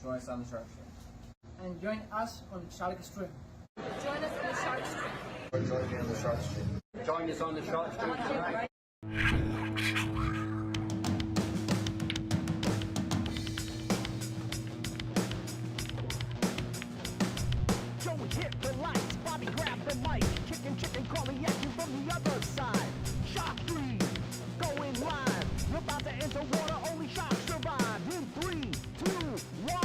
Join us on the Shark Stream. And join us on Shark Stream. Join us on the Shark Stream. Join me on the Shark Stream. Join us on the Shark Stream tonight. Joey hit the lights, Bobby grabbed the mic, chicken calling at you from the other side. Shark Stream, going live. You're about to enter water, only sharks survive. In 3, 2, 1.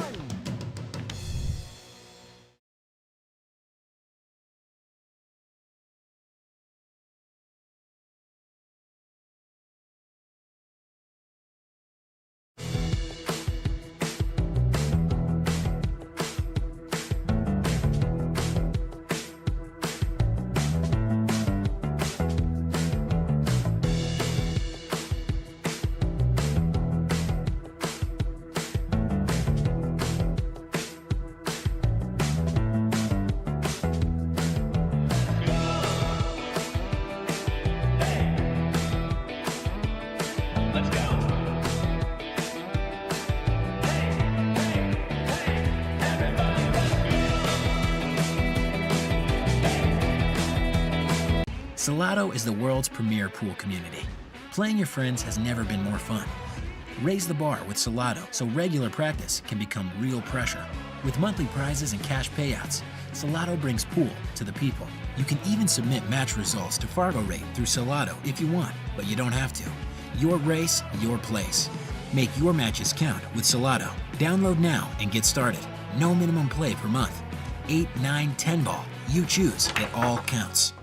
Salotto is the world's premier pool community. Playing your friends has never been more fun. Raise the bar with Salotto so regular practice can become real pressure. With monthly prizes and cash payouts, Salotto brings pool to the people. You can even submit match results to Fargo Rate through Salotto if you want, but you don't have to. Your race, your place. Make your matches count with Salotto. Download now and get started. No minimum play per month. 8, 9, 10 ball. You choose. It all counts.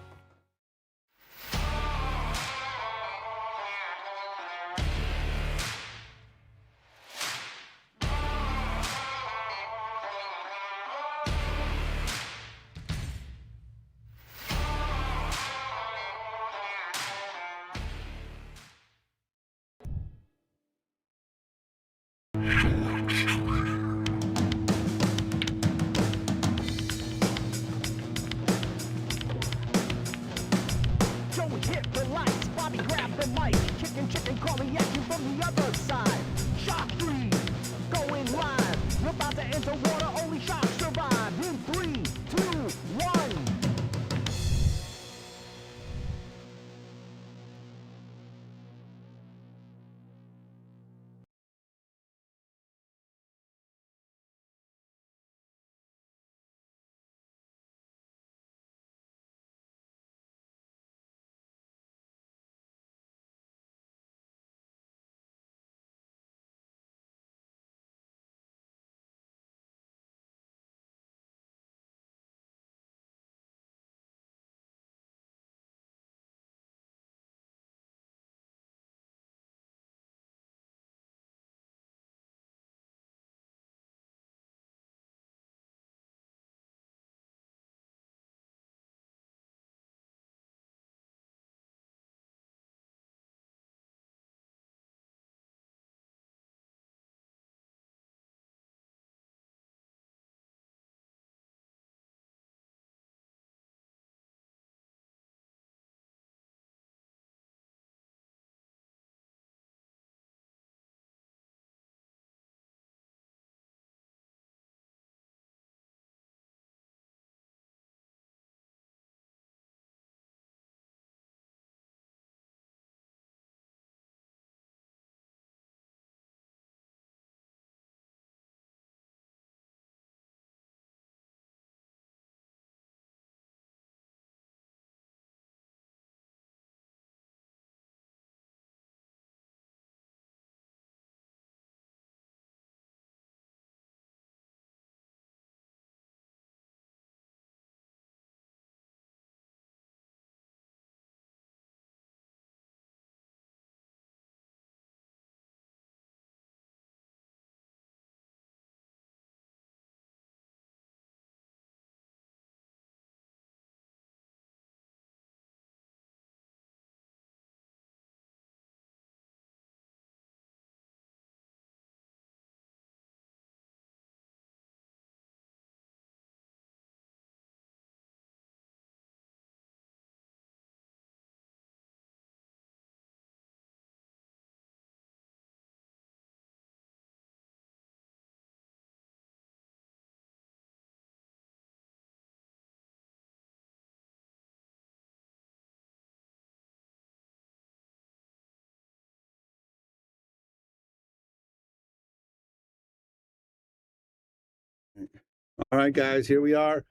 All right, guys, here we are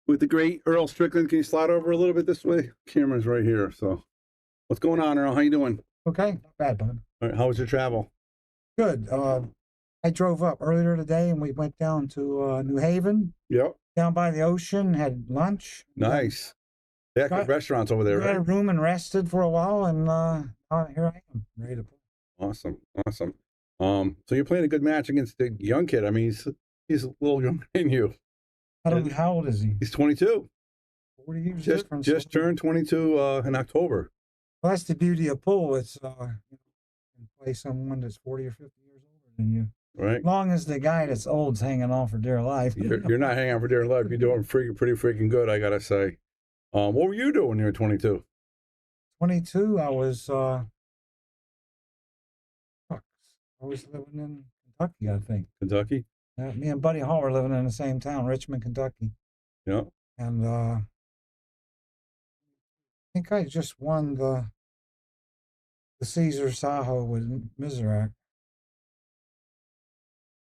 with the great Earl Strickland. Can you slide over a little bit this way? Camera's right here. So what's going on, Earl? How you doing? Okay, not bad, bud. All right, how was your travel? Good. I drove up earlier today and we went down to New Haven, Yep. down by the ocean, had lunch. Nice. They have good restaurants over there, Got a right? room and rested for a while, and here I am, ready to play. Awesome. So you're playing a good match against the young kid. I mean, he's a little younger than you. I don't know, how old is he? He's 22. 40 years Just difference. turned 22 in October. Well, that's the beauty of pool. It's you can play someone that's 40 or 50 years older than you. Right. As long as the guy that's old's hanging on for dear life. You're not hanging out for dear life. You're doing pretty freaking good, I gotta say. What were you doing when you were 22? 22, I was living in Kentucky, I think. Kentucky? Me and Buddy Hall were living in the same town, Richmond, Kentucky. Yeah. And I think I just won the Caesar Tahoe with Mizrak.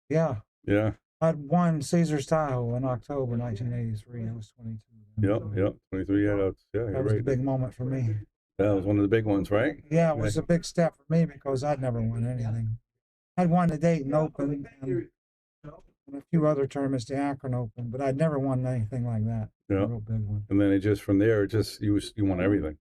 Yeah. Yeah. I'd won Caesar's Tahoe in October 1983. I was 22. Yep. 23. Yeah, That you're was right. a big moment for me. That was one of the big ones, right? Yeah, it was a big step for me because I'd never won anything. I'd won the Dayton Open and a few other tournaments, the Akron Open, but I'd never won anything like that. Yeah. A real big one. And then it just from there, you won everything.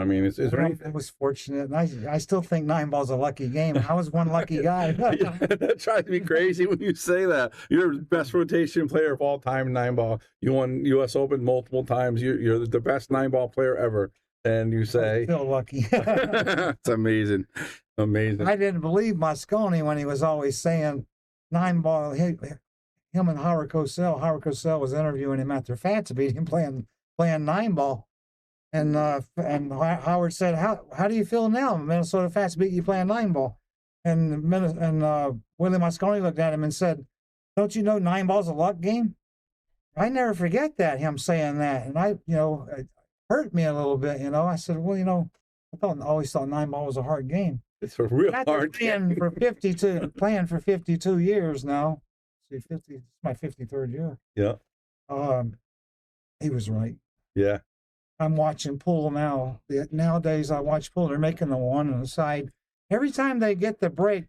I mean, is there anything? I was fortunate. And I still think 9 ball's a lucky game. I was one lucky guy. Yeah, that drives me crazy when you say that. You're the best rotation player of all time in 9-ball. You won U.S. Open multiple times. You're the best 9-ball player ever. And you say, I feel lucky. it's amazing. Amazing. I didn't believe Mosconi when he was always saying 9 ball. Him and Howard Cosell. Howard Cosell was interviewing him after Fats beat him playing 9 ball. And Howard said, how do you feel now? Minnesota Fats beat you playing 9 ball. And Willie Mosconi looked at him and said, don't you know 9 ball's a luck game? I never forget that, him saying that. And it hurt me a little bit, I said, well, I always thought 9 ball was a hard game. It's a real hard game. Playing for 52 years now. See, it's my 53rd year. Yeah. He was right. Yeah. I'm watching pool now. Nowadays, I watch pool. They're making the one on the side. Every time they get the break,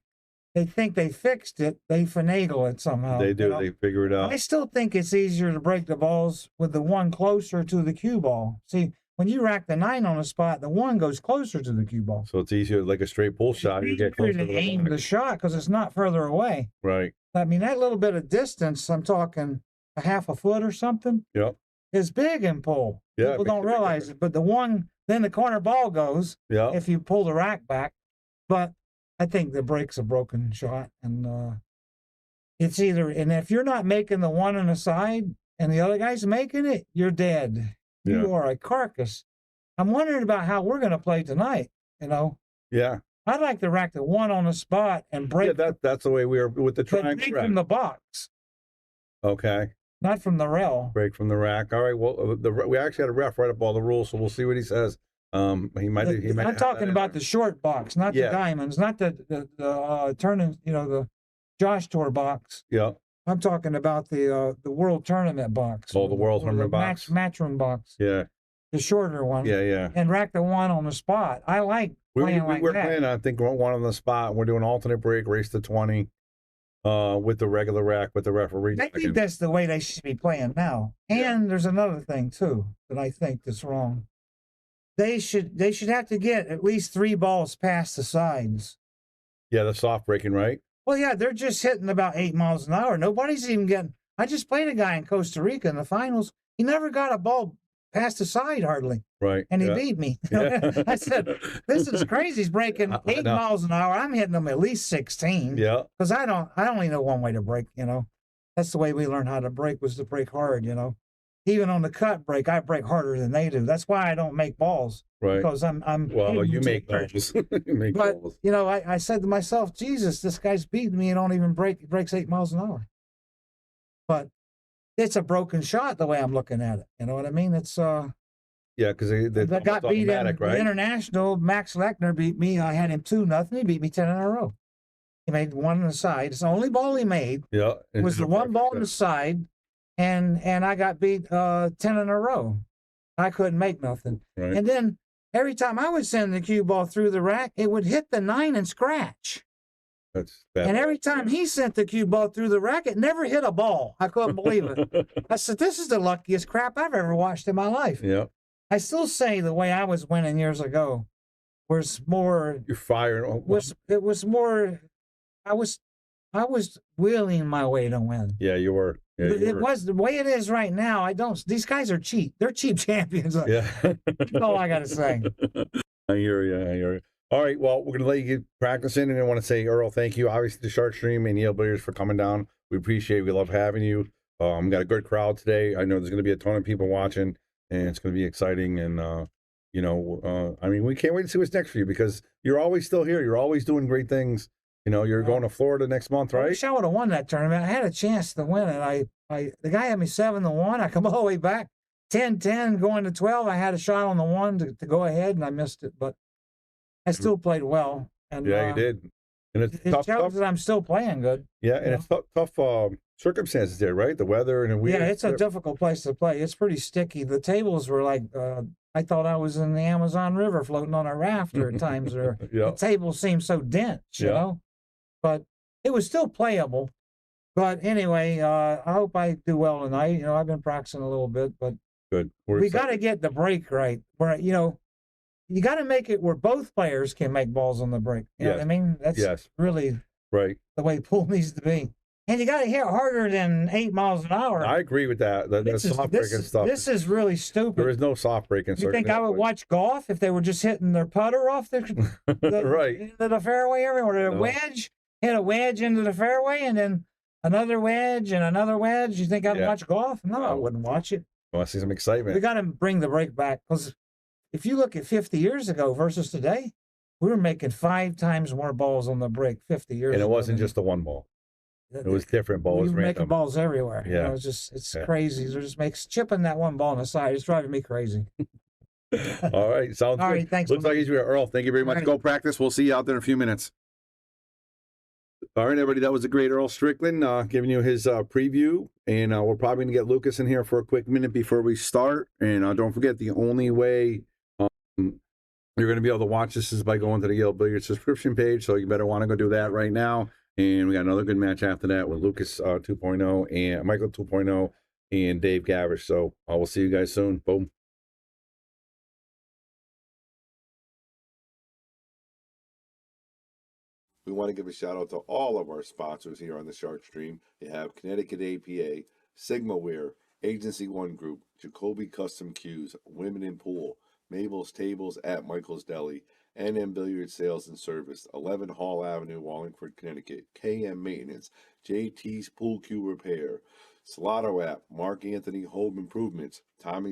they think they fixed it. They finagle it somehow. They do. They figure it out. I still think it's easier to break the balls with the one closer to the cue ball. See, when you rack the 9 on a spot, the 1 goes closer to the cue ball. So it's easier, like a straight pull shot. You get closer to the aim the shot because it's not further away. Right. I mean, that little bit of distance, I'm talking a half a foot or something, is big in pull. Yeah, People don't realize it. But then the corner ball goes if you pull the rack back. But I think the break's a broken shot. And it's either, and if you're not making the 1 on the side and the other guy's making it, you're dead. Yeah. You are a carcass. I'm wondering about how we're going to play tonight, Yeah. I'd like to rack the 1 on the spot and break. Yeah, that's the way we are with the triangle break rack. from the box. Okay. Not from the rail. Break from the rack. All right. Well, we actually had a ref write up all the rules, so we'll see what he says. He might. I'm talking about the short box, not the diamonds, not the turning. The Josh Tour box. Yeah. I'm talking about the World Tournament box. Oh, the World Tournament box. Matchroom box. Yeah. The shorter one. Yeah. And rack the 1 on the spot. I like playing like that. We're playing, I think, 1 on the spot. We're doing alternate break, race to 20. With the regular rack, with the referee. I think that's the way they should be playing now. And there's another thing too that I think that's wrong. They should have to get at least 3 balls past the sides. Yeah, the soft breaking, right? Well, yeah, they're just hitting about 8 miles an hour. Nobody's even getting. I just played a guy in Costa Rica in the finals. He never got a ball past the side hardly. Right. And he beat me. Yeah. I said, this is crazy. He's breaking 8 miles an hour. I'm hitting him at least 16. Yeah. Because I only know one way to break, That's the way we learned how to break, was to break hard, Even on the cut break, I break harder than they do. That's why I don't make balls. Right. Because I'm well, you make balls. But, I said to myself, Jesus, this guy's beating me and don't even break. He breaks 8 miles an hour. But it's a broken shot the way I'm looking at it. You know what I mean? It's yeah, because they got beat in right? the international. Max Lechner beat me. I had him 2-0. He beat me 10 in a row. He made 1 on the side. It's the only ball he made. Yeah, was the 1 ball on the side, and I got beat 10 in a row. I couldn't make nothing. Right. And then every time I would send the cue ball through the rack, it would hit the 9 and scratch. That's bad. And every time he sent the cue ball through the rack, it never hit a ball. I couldn't believe it. I said, this is the luckiest crap I've ever watched in my life. Yeah. I still say the way I was winning years ago was more. You're firing. It was more. I was wheeling my way to win. Yeah, you were. Yeah, It was the way it is right now. I don't. These guys are cheap. They're cheap champions. Yeah. That's all I gotta say. I hear you. I hear you. All right. Well, we're gonna let you get practicing, and I want to say, Earl, thank you, obviously, the Shark Stream and Yale Billiards for coming down. We appreciate it. We love having you. Got a good crowd today. I know there's gonna be a ton of people watching, and it's gonna be exciting. And I mean, we can't wait to see what's next for you because you're always still here. You're always doing great things. You know, you're going to Florida next month, I right? wish I would have won that tournament. I had a chance to win it. The guy had me 7-1. I come all the way back 10-10 going to 12. I had a shot on the 1 to go ahead, and I missed it, but I still played well. And Yeah, you did. And it's it tough, shows that I'm still playing good. Yeah, and it's tough circumstances there, right? The weather and Yeah, it's a difficult place to play. It's pretty sticky. The tables were like, I thought I was in the Amazon River floating on a rafter at times. Or Yeah. the tables seemed so dense, you Yeah. know? But it was still playable. But anyway, I hope I do well tonight. You know, I've been practicing a little bit, but Good. we got to get the break right. Where, you know, you got to make it where both players can make balls on the break. You know what I mean? That's really right. the way pool needs to be. And you got to hit harder than 8 miles an hour. I agree with that. The soft breaking stuff. This is really stupid. There is no soft breaking. You think I would watch golf if they were just hitting their putter off the right into the fairway everywhere? Or a wedge, hit a wedge into the fairway, and then another wedge and another wedge. You think I'd watch golf? No, I wouldn't watch it. I want to see some excitement. We got to bring the break back, because if you look at 50 years ago versus today, we were making 5 times more balls on the break 50 years ago. And it wasn't just the one ball. It was different balls. We were making balls everywhere. Yeah. You know, it's crazy. They're just chipping that one ball on the side. It's driving me crazy. All right. Sounds All good. right, thanks. Looks like he's here. Earl, thank you very much. All right. Go practice. We'll see you out there in a few minutes. All right, everybody. That was the great Earl Strickland giving you his preview. And we're probably going to get Lucas in here for a quick minute before we start. And don't forget, the only way you're going to be able to watch this is by going to the Yale Billiards subscription page. So you better want to go do that right now. And we got another good match after that with Lucas 2.0 and Michael 2.0 and Dave Gavish. So I will see you guys soon. Boom. We want to give a shout out to all of our sponsors here on the Shark Stream. You have Connecticut APA, SigmaWare, Agency One Group, Jacoby Custom Cues, Women in Pool, Mabel's Tables at Michael's Deli, NM Billiard Sales and Service, 11 Hall Avenue, Wallingford, Connecticut, KM Maintenance, JT's Pool Cue Repair, Salotto app, Mark Anthony Home Improvements, Tommy's